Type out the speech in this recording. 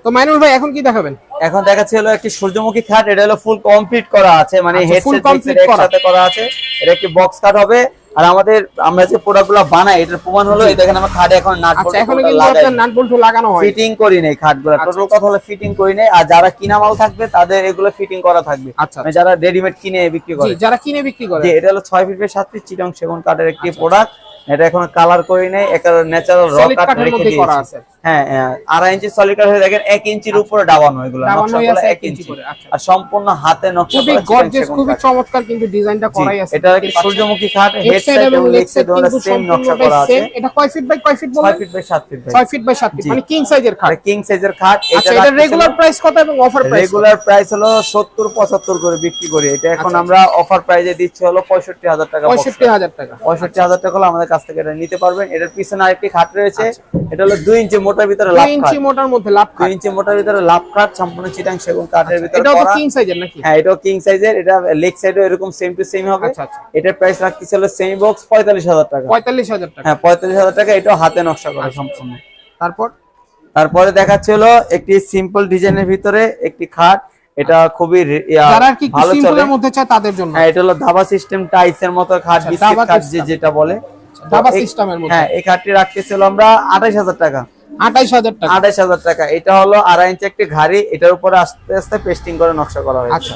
তো মাইনুল ভাই এখন কি দেখাবেন? এখন দেখাচ্ছি হলো একটি সূর্যমুখী খাট। এটা হলো ফুল কমপ্লিট করা আছে, মানে ফুল হেডসেট কমপ্লিট একসাথে করা আছে। এটা একটি বক্স খাট হবে। আর আমরা যে প্রোডাক্টগুলো বানাই এটার প্রমাণ হলো এই দেখেন আমার খাটে এখন নাট বল্টু এখনো কিন্তু আপনার নাট বল্টু লাগানো হয়, ফিটিং করি নাই খাটগুলো। টোটাল কথা হলো ফিটিং করি নাই। আর যারা কিনা মাল থাকবে তাদের এগুলো ফিটিং করা থাকবে, মানে যারা রেডিমেড কিনে বিক্রি করে। যারা কিনে বিক্রি করে, এটা হলো 6 ফিট বাই 7 ফিট চিটং সেগুন কাঠের একটি প্রোডাক্ট। এটা এখনো কালার করি নাই, একেবারে ন্যাচারাল র কাঠ রেখে দিয়েছি। হ্যাঁ 2.5 ইঞ্চি সলিড কাঠ হয়ে দেখেন 1 ইঞ্চির উপরে ডাবানো এগুলো, নকশাগুলো 1 ইঞ্চি করে। আর সম্পূর্ণ হাতে নকশা করা, খুবই গর্জিয়াস, খুবই চমৎকার কিন্তু ডিজাইনটা করাই আছে। এটা কি সূর্যমুখী খাট, হেড সাইড এবং লেগ সাইড দুটো সেম নকশা করা আছে। এটা কয় ফিট বাই কয় ফিট বলেন? 6 feet by 7 feet. 6 feet by 7 feet, মানে কিং সাইজের খাট। কিং সাইজের খাট। এটা রেগুলার প্রাইস কত এবং অফার প্রাইস? রেগুলার প্রাইস হলো 70 75 করে বিক্রি করি। এটা এখন আমরা অফার প্রাইসে দিচ্ছি হলো 65000 টাকা। 65000 টাকা। 65000 টাকা হলো আমাদের কাছ থেকে এটা নিতে পারবেন। এটার পিছনে আরেকটি খাট রয়েছে। এটা হলো 2 ইঞ্চি মোটার ভিতরে লাভ খাট। 2 ইঞ্চি মোটার মধ্যে লাভ খাট। 2 ইঞ্চি মোটার ভিতরে লাভ খাট, সম্পূর্ণ চিটাং সেগুন কাঠের ভিতরে করা। এটাও তো কিং সাইজের নাকি? হ্যাঁ এটাও কিং সাইজের। এটা লেগ সাইডও এরকম সেম টু সেম হবে। এটার প্রাইস রাখতেছি হলো সেমি বক্স 45000 টাকা। 45000 টাকা। হ্যাঁ 45000 টাকা। এটাও হাতে নকশা করা সম্পূর্ণ। তারপরে দেখাচ্ছি হলো একটি সিম্পল ডিজাইনের ভিতরে একটি খাট। এটা খুবই যারা কি সিম্পলের মধ্যে চায় তাদের জন্য। হ্যাঁ এটা হলো ধাবা সিস্টেম টাইসের মতো খাট, বিস্কিট খাট যেটা বলে ধাবা সিস্টেমের মধ্যে। হ্যাঁ এই খাটটি রাখতেছিল আমরা 28000 টাকা। 28000 টাকা। 28000 টাকা। এটা হলো 2.5 ইঞ্চি একটি ঘাড়ি, এটার উপরে আস্তে আস্তে পেস্টিং করে নকশা করা হয়েছে। আচ্ছা